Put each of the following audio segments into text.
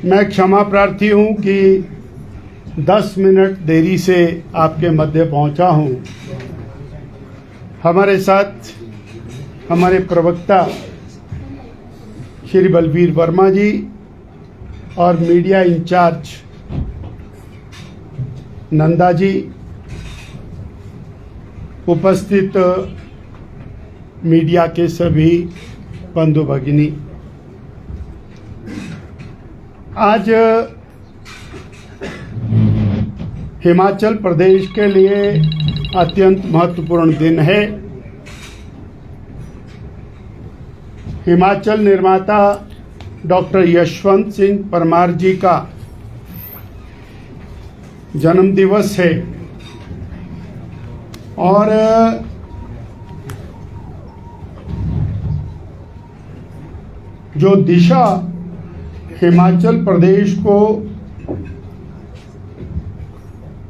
मैं क्षमा प्रार्थी हूं कि 10 मिनट देरी से आपके मध्य पहुंचा हूं। हमारे साथ हमारे प्रवक्ता श्री बलबीर वर्मा जी और मीडिया इंचार्ज नंदा जी, उपस्थित मीडिया के सभी बंधु भगिनी, आज हिमाचल प्रदेश के लिए अत्यंत महत्वपूर्ण दिन है। हिमाचल निर्माता डॉक्टर यशवंत सिंह परमार जी का जन्म दिवस है और जो दिशा हिमाचल प्रदेश को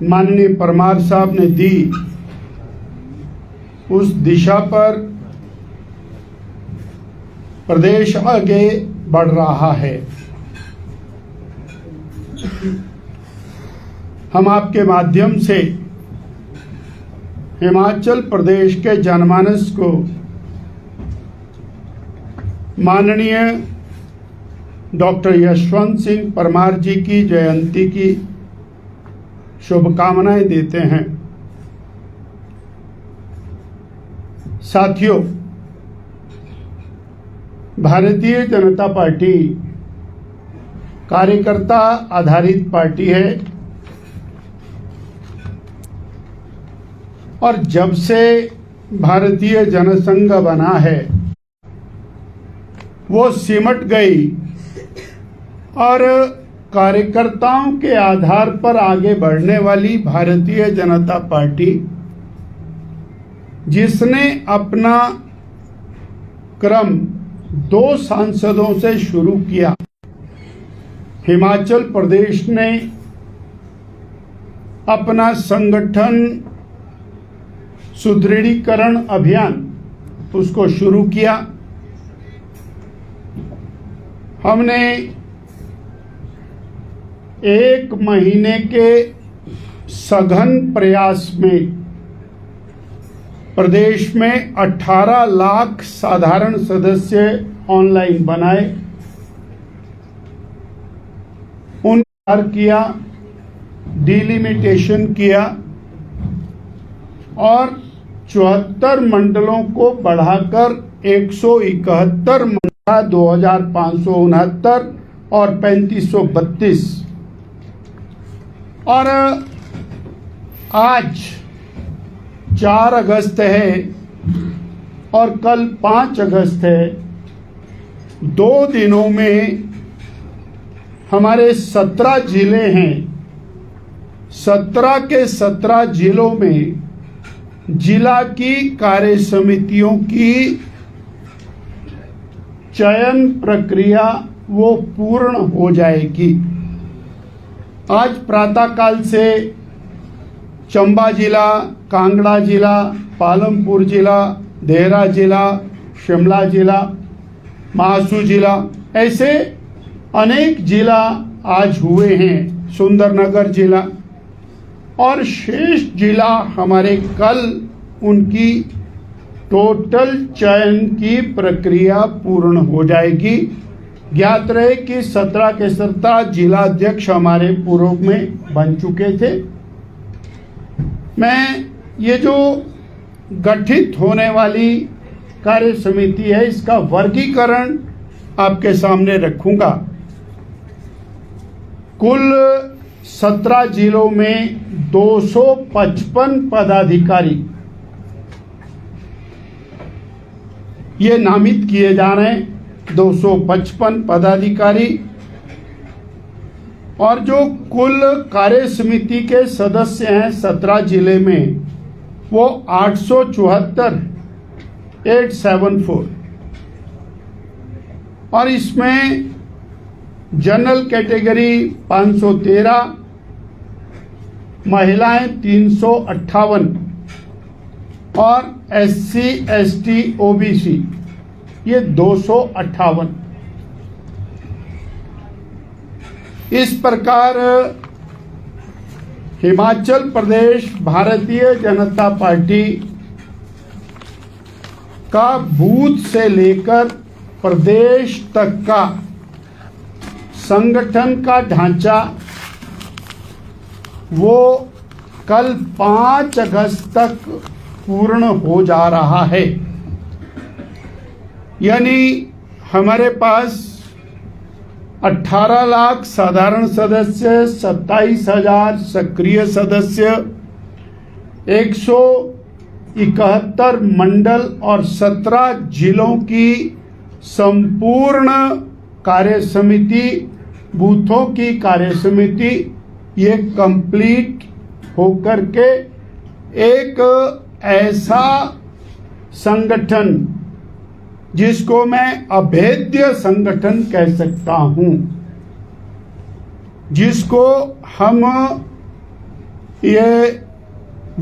माननीय परमार साहब ने दी, उस दिशा पर प्रदेश आगे बढ़ रहा है। हम आपके माध्यम से हिमाचल प्रदेश के जनमानस को माननीय डॉक्टर यशवंत सिंह परमार जी की जयंती की शुभकामनाएं देते हैं। साथियों, भारतीय जनता पार्टी कार्यकर्ता आधारित पार्टी है और जब से भारतीय जनसंघ बना है वो सिमट गई और कार्यकर्ताओं के आधार पर आगे बढ़ने वाली भारतीय जनता पार्टी, जिसने अपना क्रम 2 सांसदों से शुरू किया। हिमाचल प्रदेश ने अपना संगठन सुदृढ़ीकरण अभियान उसको शुरू किया। हमने 1 महीने के सघन प्रयास में प्रदेश में 18 लाख साधारण सदस्य ऑनलाइन बनाए, उन किया, डिलिमिटेशन किया और 74 मंडलों को बढ़ाकर 171 मंडल 2569 और 3532 और आज 4 अगस्त है और कल 5 अगस्त है। 2 दिनों में हमारे 17 जिले हैं। 17 के 17 जिलों में जिला की कार्य समितियों की चयन प्रक्रिया वो पूर्ण हो जाएगी। आज प्रातःकाल से चंबा जिला, कांगड़ा जिला, पालमपुर जिला, देहरा जिला, शिमला जिला, महासू जिला, ऐसे अनेक जिला आज हुए हैं, सुंदरनगर जिला, और शेष जिला हमारे कल उनकी टोटल चयन की प्रक्रिया पूर्ण हो जाएगी। ज्ञात रहे कि 17 के 17 जिला अध्यक्ष हमारे पूर्व में बन चुके थे। मैं ये जो गठित होने वाली कार्य समिति है, इसका वर्गीकरण आपके सामने रखूंगा। कुल 17 जिलों में 255 पदाधिकारी ये नामित किए जा रहे हैं। 255 पदाधिकारी और जो कुल कार्य समिति के सदस्य हैं 17 जिले में वो 874 और इसमें जनरल कैटेगरी 513, महिलाएं 358 और SC ST OBC ये 258। इस प्रकार हिमाचल प्रदेश भारतीय जनता पार्टी का बूथ से लेकर प्रदेश तक का संगठन का ढांचा वो कल 5 अगस्त तक पूर्ण हो जा रहा है। यानी हमारे पास 18 लाख साधारण सदस्य, 27,000 सक्रिय सदस्य, 171 मंडल और 17 जिलों की संपूर्ण कार्य समिति, बूथों की कार्य समिति, ये कंप्लीट होकर के एक ऐसा संगठन जिसको मैं अभेद्य संगठन कह सकता हूं, जिसको हम ये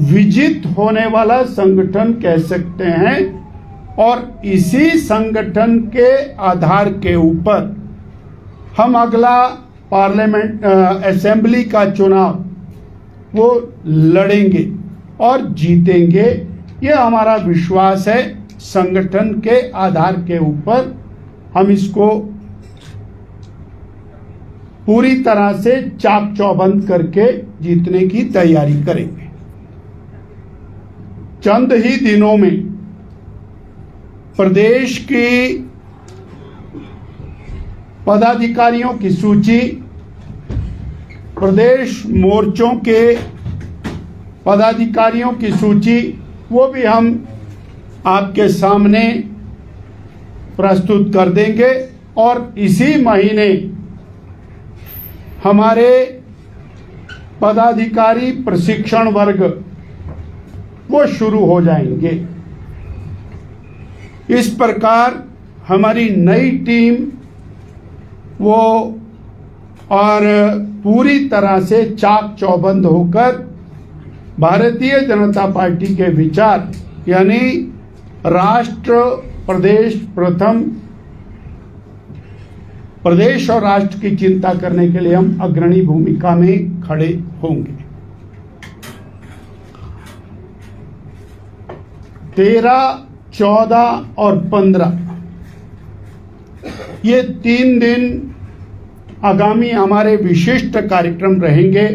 विजित होने वाला संगठन कह सकते हैं, और इसी संगठन के आधार के ऊपर हम अगला पार्लियामेंट असेंबली का चुनाव वो लड़ेंगे और जीतेंगे। ये हमारा विश्वास है। संगठन के आधार के ऊपर हम इसको पूरी तरह से चाक चौबंद करके जीतने की तैयारी करेंगे। चंद ही दिनों में प्रदेश की पदाधिकारियों की सूची, प्रदेश मोर्चों के पदाधिकारियों की सूची, वो भी हम आपके सामने प्रस्तुत कर देंगे। और इसी महीने हमारे पदाधिकारी प्रशिक्षण वर्ग वो शुरू हो जाएंगे। इस प्रकार हमारी नई टीम वो और पूरी तरह से चाक चौबंद होकर भारतीय जनता पार्टी के विचार, यानी राष्ट्र प्रदेश प्रथम, प्रदेश और राष्ट्र की चिंता करने के लिए हम अग्रणी भूमिका में खड़े होंगे। 13, 14 और 15 ये 3 दिन आगामी हमारे विशिष्ट कार्यक्रम रहेंगे,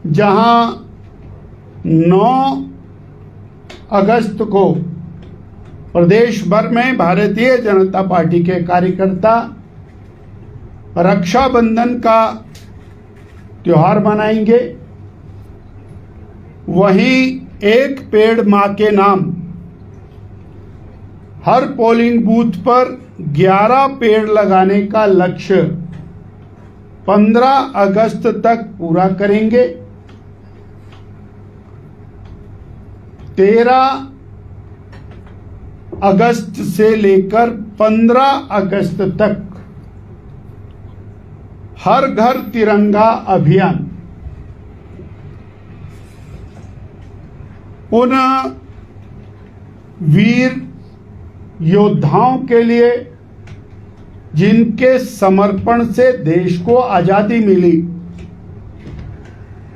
जहां 9 अगस्त को प्रदेश भर में भारतीय जनता पार्टी के कार्यकर्ता रक्षाबंधन का त्योहार मनाएंगे। वहीं एक पेड़ मां के नाम हर पोलिंग बूथ पर 11 पेड़ लगाने का लक्ष्य 15 अगस्त तक पूरा करेंगे। 13 अगस्त से लेकर 15 अगस्त तक हर घर तिरंगा अभियान उन वीर योद्धाओं के लिए जिनके समर्पण से देश को आजादी मिली,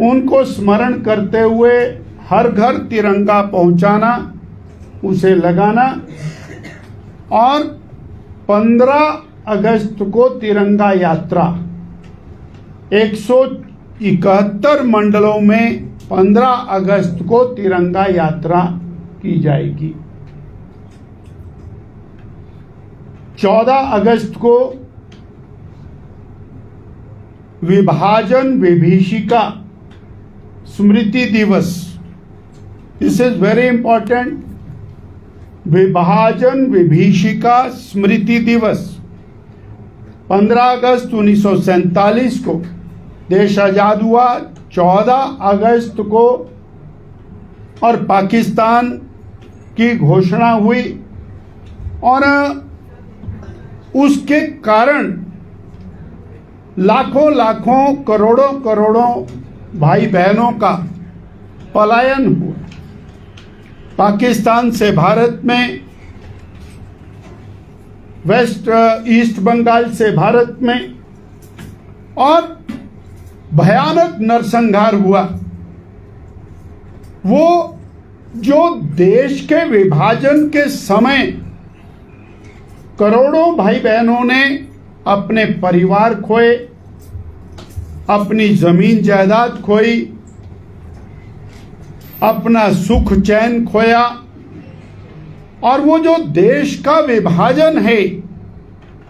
उनको स्मरण करते हुए हर घर तिरंगा पहुंचाना, उसे लगाना, और 15 अगस्त को तिरंगा यात्रा 171 मंडलों में 15 अगस्त को तिरंगा यात्रा की जाएगी। 14 अगस्त को विभाजन विभीषिका स्मृति दिवस, दिस इज वेरी इंपॉर्टेंट, विभाजन विभीषिका स्मृति दिवस 15 अगस्त 1947 को देश आजाद हुआ। 14 अगस्त को और पाकिस्तान की घोषणा हुई, और उसके कारण लाखों लाखों करोड़ों करोड़ों भाई बहनों का पलायन हुआ। पाकिस्तान से भारत में वेस्ट ईस्ट बंगाल से भारत में, और भयानक नरसंहार हुआ। वो जो देश के विभाजन के समय करोड़ों भाई बहनों ने अपने परिवार खोए, अपनी जमीन जायदाद खोई, अपना सुख चैन खोया, और वो जो देश का विभाजन है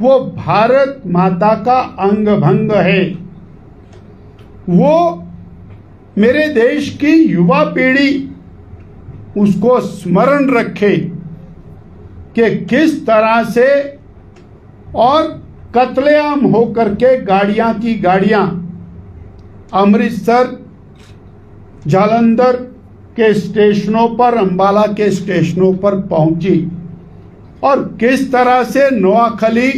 वो भारत माता का अंग भंग है। वो मेरे देश की युवा पीढ़ी उसको स्मरण रखे कि किस तरह से और कत्लेआम होकर के गाड़ियां की गाड़ियां अमृतसर, जालंधर के स्टेशनों पर, अंबाला के स्टेशनों पर पहुंची, और किस तरह से नोआखली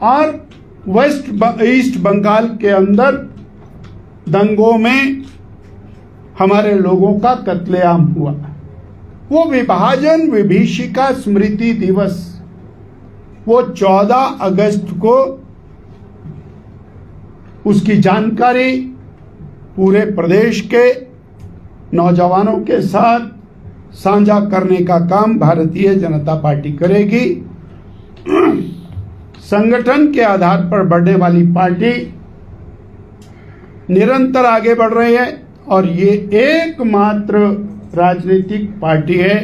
और वेस्ट ईस्ट बंगाल के अंदर दंगों में हमारे लोगों का कत्लेआम हुआ। वो विभाजन विभीषिका स्मृति दिवस वो 14 अगस्त को उसकी जानकारी पूरे प्रदेश के नौजवानों के साथ साझा करने का काम भारतीय जनता पार्टी करेगी। संगठन के आधार पर बढ़ने वाली पार्टी निरंतर आगे बढ़ रही है, और ये एकमात्र राजनीतिक पार्टी है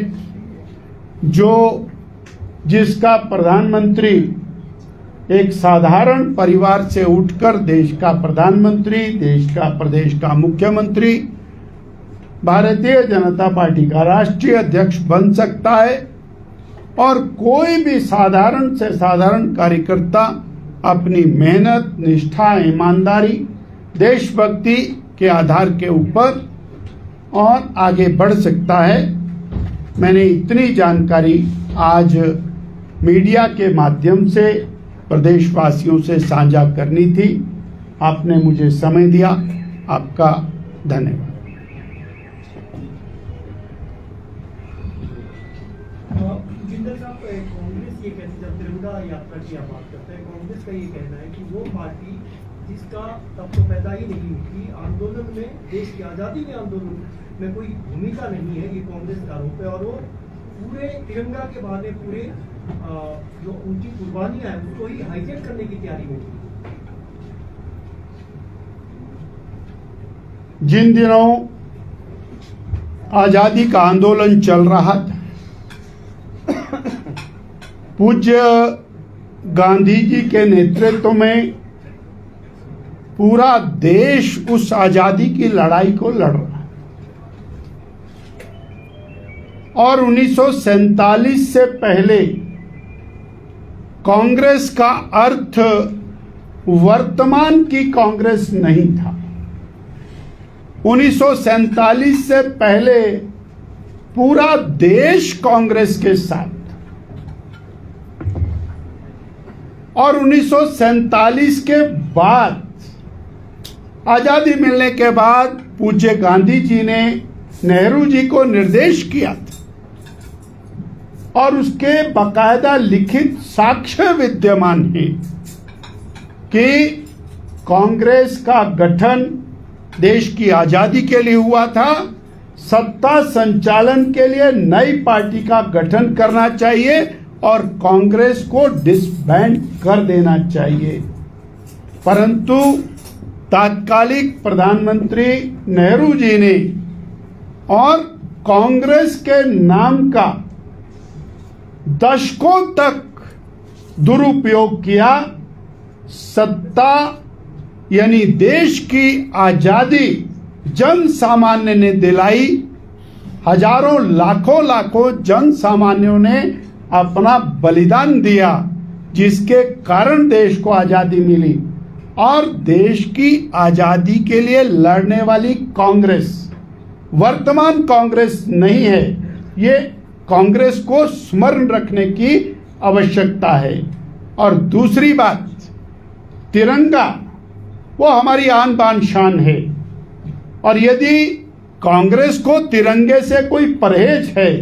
जिसका प्रधानमंत्री एक साधारण परिवार से उठकर देश का प्रधानमंत्री, देश का प्रदेश का मुख्यमंत्री, भारतीय जनता पार्टी का राष्ट्रीय अध्यक्ष बन सकता है। और कोई भी साधारण से साधारण कार्यकर्ता अपनी मेहनत, निष्ठा, ईमानदारी, देशभक्ति के आधार के ऊपर और आगे बढ़ सकता है। मैंने इतनी जानकारी आज मीडिया के माध्यम से प्रदेशवासियों से साझा करनी थी। आपने मुझे समय दिया, आपका धन्यवाद। जिंदल साहब, कांग्रेस ये कहती, जब तिरंगा यात्रा की आप बात करते हैं, कांग्रेस का ये कहना है कि वो पार्टी जिसका तब तो पैदा ही नहीं हुई, आंदोलन में, देश की आज़ादी के आंदोलन में कोई भूमिका नहीं है, ये कांग्रेस का आरोप है। और वो पूरे तिरंगा के बहाने पूरे जो उनकी कुर्बानियां हैं उसको ही हाईजैक करने की तैयारी में। जिन दिनों आजादी का आंदोलन चल रहा था, पूज्य गांधी जी के नेतृत्व में पूरा देश उस आजादी की लड़ाई को लड़ रहा है, और 1947 से पहले कांग्रेस का अर्थ वर्तमान की कांग्रेस नहीं था। 1947 से पहले पूरा देश कांग्रेस के साथ, और 1947 के बाद आजादी मिलने के बाद पूज्य गांधी जी ने नेहरू जी को निर्देश किया था, और उसके बाकायदा लिखित साक्ष्य विद्यमान है कि कांग्रेस का गठन देश की आजादी के लिए हुआ था। सत्ता संचालन के लिए नई पार्टी का गठन करना चाहिए और कांग्रेस को डिसबैंड कर देना चाहिए, परंतु तात्कालिक प्रधानमंत्री नेहरू जी ने और कांग्रेस के नाम का दशकों तक दुरुपयोग किया। सत्ता यानी देश की आजादी जन सामान्य ने दिलाई। हजारों लाखों जन सामान्यों ने अपना बलिदान दिया, जिसके कारण देश को आजादी मिली। और देश की आजादी के लिए लड़ने वाली कांग्रेस वर्तमान कांग्रेस नहीं है। ये कांग्रेस को स्मरण रखने की आवश्यकता है। और दूसरी बात, तिरंगा वो हमारी आन बान शान है, और यदि कांग्रेस को तिरंगे से कोई परहेज है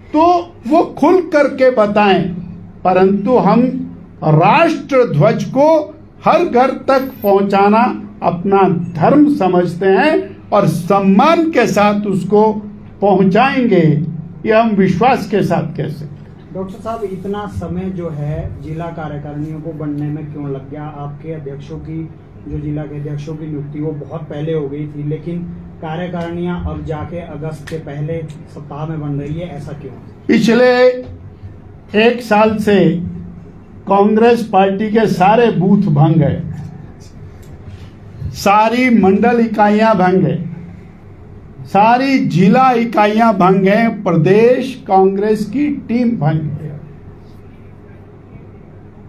तो वो खुल करके बताएं परंतु हम राष्ट्र ध्वज को हर घर तक पहुंचाना अपना धर्म समझते हैं और सम्मान के साथ उसको पहुंचाएंगे, ये हम विश्वास के साथ कह सकते हैं। डॉक्टर साहब, इतना समय जो है जिला कार्यकारिणियों को बनने में क्यों लग गया? आपके अध्यक्षों की, जो जिला के अध्यक्षों की नियुक्ति वो बहुत पहले हो गई थी, लेकिन कार्यकारिणियां अब जाके अगस्त के पहले सप्ताह में बन रही है, ऐसा क्यों? पिछले 1 साल से कांग्रेस पार्टी के सारे बूथ भंग गए, सारी मंडल इकाइयां भंग गए, सारी जिला इकाइयां भंग गए, प्रदेश कांग्रेस की टीम भंग गई।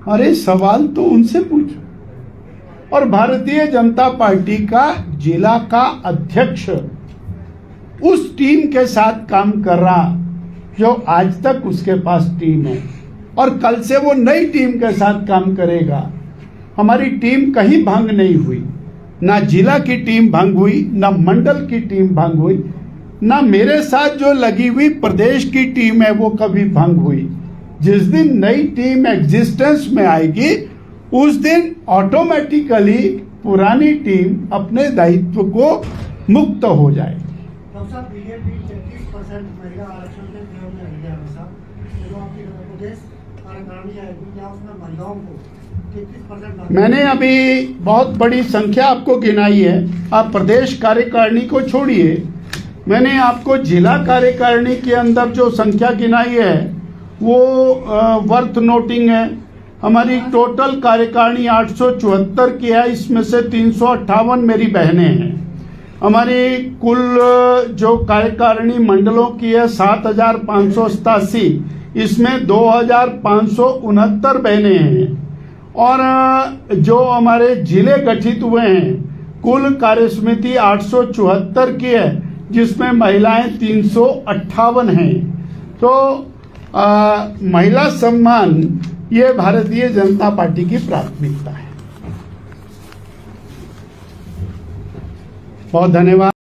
अरे सवाल तो उनसे पूछो। और भारतीय जनता पार्टी का जिला का अध्यक्ष उस टीम के साथ काम कर रहा जो आज तक उसके पास टीम है, और कल से वो नई टीम के साथ काम करेगा। हमारी टीम कहीं भंग नहीं हुई, ना जिला की टीम भंग हुई, ना मंडल की टीम भंग हुई, ना मेरे साथ जो लगी हुई प्रदेश की टीम है वो कभी भंग हुई। जिस दिन नई टीम एग्जिस्टेंस में आएगी उस दिन ऑटोमेटिकली पुरानी टीम अपने दायित्व को मुक्त हो जाएगी। डॉक्टर साहब, बीजेपी 33% महिला आरक्षण के विरोध में रही है हमेशा। जो आपकी प्रदेश कार्यकारिणी है क्या उसमें महिलाओं को 33%? मैंने अभी बहुत बड़ी संख्या आपको गिनाई है, आप प्रदेश कार्यकारिणी को छोड़िए, मैंने आपको जिला कार्यकारिणी के अंदर जो संख्या गिनाई है वो वर्थ नोटिंग है। हमारी टोटल कार्यकारिणी 874 की है, इसमें से 358 मेरी बहनें हैं। हमारी कुल जो कार्यकारिणी मंडलों की है 7587, इसमें 2569 बहनें हैं। और जो हमारे जिले गठित हुए हैं, कुल कार्यसमिति 874 की है, जिसमें महिलाएं 358 हैं। तो महिला सम्मान ये भारतीय जनता पार्टी की प्राथमिकता है। बहुत धन्यवाद।